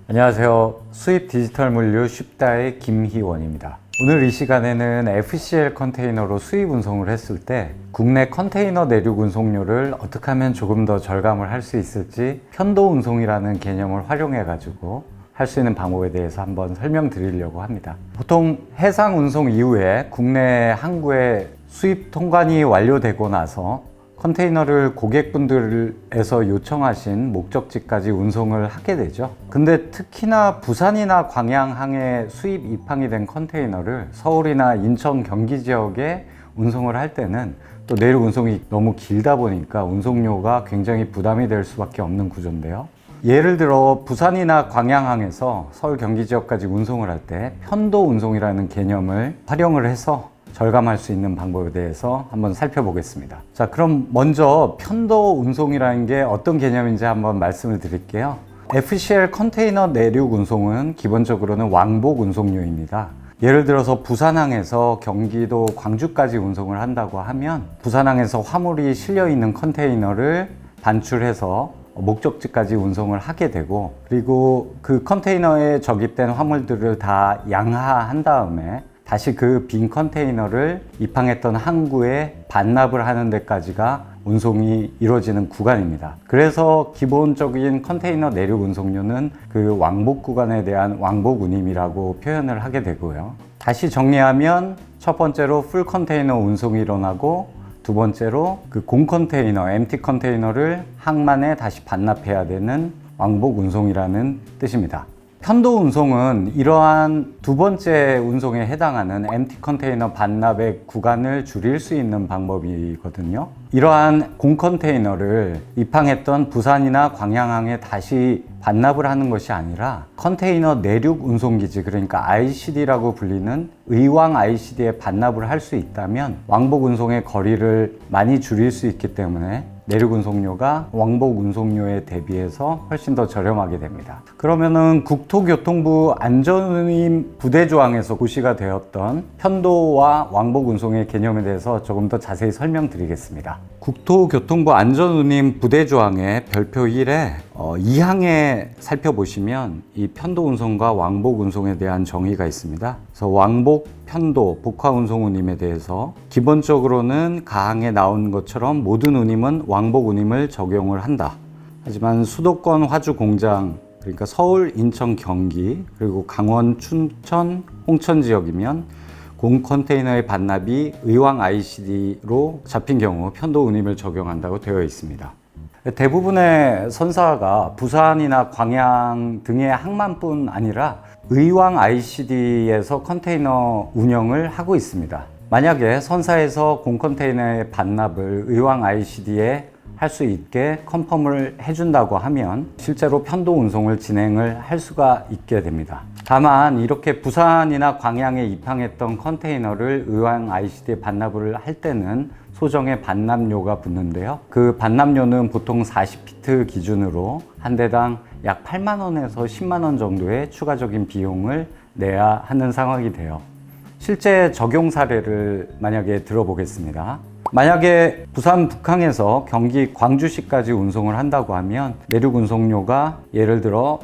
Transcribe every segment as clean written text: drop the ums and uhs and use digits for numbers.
안녕하세요. 수입 디지털 물류 쉽다의 김희원입니다. 오늘 이 시간에는 FCL 컨테이너로 수입 운송을 했을 때 국내 컨테이너 내륙 운송료를 어떻게 하면 조금 더 절감을 할 수 있을지 편도 운송이라는 개념을 활용해 가지고 할 수 있는 방법에 대해서 한번 설명드리려고 합니다. 보통 해상 운송 이후에 국내 항구에 수입 통관이 완료되고 나서 컨테이너를 고객분들에서 요청하신 목적지까지 운송을 하게 되죠. 근데 특히나 부산이나 광양항에 수입 입항이 된 컨테이너를 서울이나 인천, 경기 지역에 운송을 할 때는 또 내륙 운송이 너무 길다 보니까 운송료가 굉장히 부담이 될 수밖에 없는 구조인데요. 예를 들어 부산이나 광양항에서 서울, 경기 지역까지 운송을 할 때 편도 운송이라는 개념을 활용을 해서 절감할 수 있는 방법에 대해서 한번 살펴보겠습니다. 자, 그럼 먼저 편도 운송이라는 게 어떤 개념인지 한번 말씀을 드릴게요. FCL 컨테이너 내륙 운송은 기본적으로는 왕복 운송료입니다. 예를 들어서 부산항에서 경기도 광주까지 운송을 한다고 하면 부산항에서 화물이 실려 있는 컨테이너를 반출해서 목적지까지 운송을 하게 되고, 그리고 그 컨테이너에 적입된 화물들을 다 양하한 다음에 다시 그 빈 컨테이너를 입항했던 항구에 반납을 하는 데까지가 운송이 이루어지는 구간입니다. 그래서 기본적인 컨테이너 내륙 운송료는 그 왕복 구간에 대한 왕복 운임이라고 표현을 하게 되고요. 다시 정리하면 첫 번째로 풀 컨테이너 운송이 일어나고, 두 번째로 그 공 컨테이너, 엠티 컨테이너를 항만에 다시 반납해야 되는 왕복 운송이라는 뜻입니다. 편도 운송은 이러한 두 번째 운송에 해당하는 엠티 컨테이너 반납의 구간을 줄일 수 있는 방법이거든요. 이러한 공 컨테이너를 입항했던 부산이나 광양항에 다시 반납을 하는 것이 아니라 컨테이너 내륙 운송기지, 그러니까 ICD라고 불리는 의왕 ICD에 반납을 할 수 있다면 왕복 운송의 거리를 많이 줄일 수 있기 때문에 내륙 운송료가 왕복 운송료에 대비해서 훨씬 더 저렴하게 됩니다. 그러면은 국토교통부 안전운임 부대조항에서 고시가 되었던 편도와 왕복 운송의 개념에 대해서 조금 더 자세히 설명드리겠습니다. 국토교통부 안전운임 부대조항의 별표 1에 2항에 살펴보시면 이 편도 운송과 왕복 운송에 대한 정의가 있습니다. 그래서 왕복, 편도, 복화 운송 운임에 대해서 기본적으로는 가항에 나온 것처럼 모든 운임은 왕복 운임을 적용을 한다. 하지만 수도권 화주 공장, 그러니까 서울, 인천, 경기, 그리고 강원, 춘천, 홍천 지역이면 공 컨테이너의 반납이 의왕 ICD로 잡힌 경우 편도 운임을 적용한다고 되어 있습니다. 대부분의 선사가 부산이나 광양 등의 항만뿐 아니라 의왕 ICD에서 컨테이너 운영을 하고 있습니다. 만약에 선사에서 공 컨테이너의 반납을 의왕 ICD에 할 수 있게 컨펌을 해준다고 하면 실제로 편도 운송을 진행을 할 수가 있게 됩니다. 다만 이렇게 부산이나 광양에 입항했던 컨테이너를 의왕 ICD에 반납을 할 때는 소정의 반납료가 붙는데요. 그 반납료는 보통 40피트 기준으로 한 대당 약 8만 원에서 10만 원 정도의 추가적인 비용을 내야 하는 상황이 돼요. 실제 적용 사례를 만약에 들어보겠습니다. 만약에 부산 북항에서 경기 광주시까지 운송을 한다고 하면 내륙 운송료가 예를 들어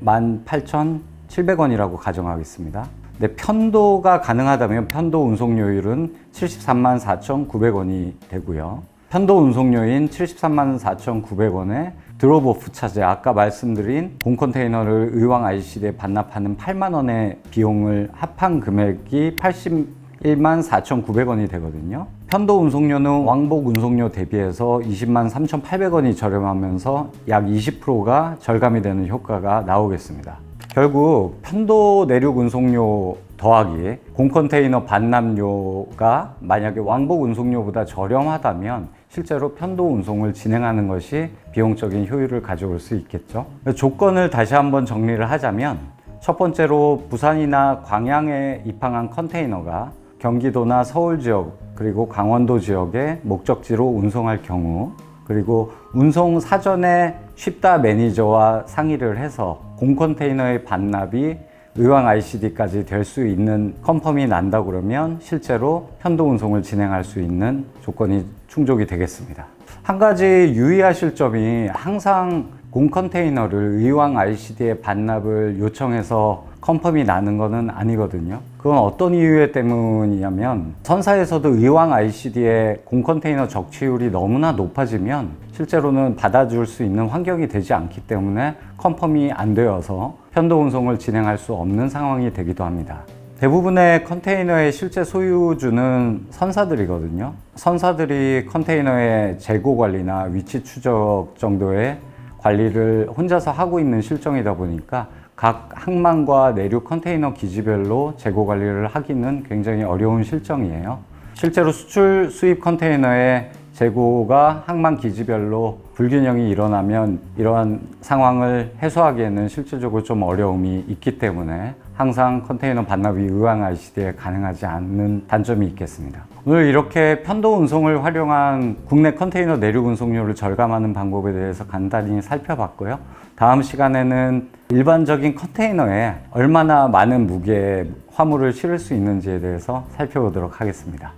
118,700원이라고 가정하겠습니다. 근데 편도가 가능하다면 편도 운송료율은 734,900원이 되고요. 편도 운송료인 734,900원에 드롭오프 차지, 아까 말씀드린 공 컨테이너를 의왕 ICD에 반납하는 8만 원의 비용을 합한 금액이 814,900원이 되거든요. 편도 운송료는 왕복 운송료 대비해서 203,800원이 저렴하면서 약 20%가 절감이 되는 효과가 나오겠습니다. 결국 편도 내륙 운송료 더하기 공 컨테이너 반납료가 만약에 왕복 운송료보다 저렴하다면 실제로 편도 운송을 진행하는 것이 비용적인 효율을 가져올 수 있겠죠. 조건을 다시 한번 정리를 하자면, 첫 번째로 부산이나 광양에 입항한 컨테이너가 경기도나 서울 지역 그리고 강원도 지역에 목적지로 운송할 경우, 그리고 운송 사전에 쉽다 매니저와 상의를 해서 공 컨테이너의 반납이 의왕 ICD까지 될 수 있는 컨펌이 난다 그러면 실제로 편도 운송을 진행할 수 있는 조건이 충족이 되겠습니다. 한 가지 유의하실 점이 항상 공 컨테이너를 의왕 ICD에 반납을 요청해서 컨펌이 나는 것은 아니거든요. 그건 어떤 이유 때문이냐면 선사에서도 의왕 ICD의 공 컨테이너 적치율이 너무나 높아지면 실제로는 받아줄 수 있는 환경이 되지 않기 때문에 컨펌이 안 되어서 편도 운송을 진행할 수 없는 상황이 되기도 합니다. 대부분의 컨테이너의 실제 소유주는 선사들이거든요. 선사들이 컨테이너의 재고 관리나 위치 추적 정도의 관리를 혼자서 하고 있는 실정이다 보니까 각 항만과 내륙 컨테이너 기지별로 재고 관리를 하기는 굉장히 어려운 실정이에요. 실제로 수출 수입 컨테이너의 재고가 항만 기지별로 불균형이 일어나면 이러한 상황을 해소하기에는 실질적으로 좀 어려움이 있기 때문에 항상 컨테이너 반납이 의왕 ICD에 가능하지 않는 단점이 있겠습니다. 오늘 이렇게 편도 운송을 활용한 국내 컨테이너 내륙 운송료를 절감하는 방법에 대해서 간단히 살펴봤고요. 다음 시간에는 일반적인 컨테이너에 얼마나 많은 무게의 화물을 실을 수 있는지에 대해서 살펴보도록 하겠습니다.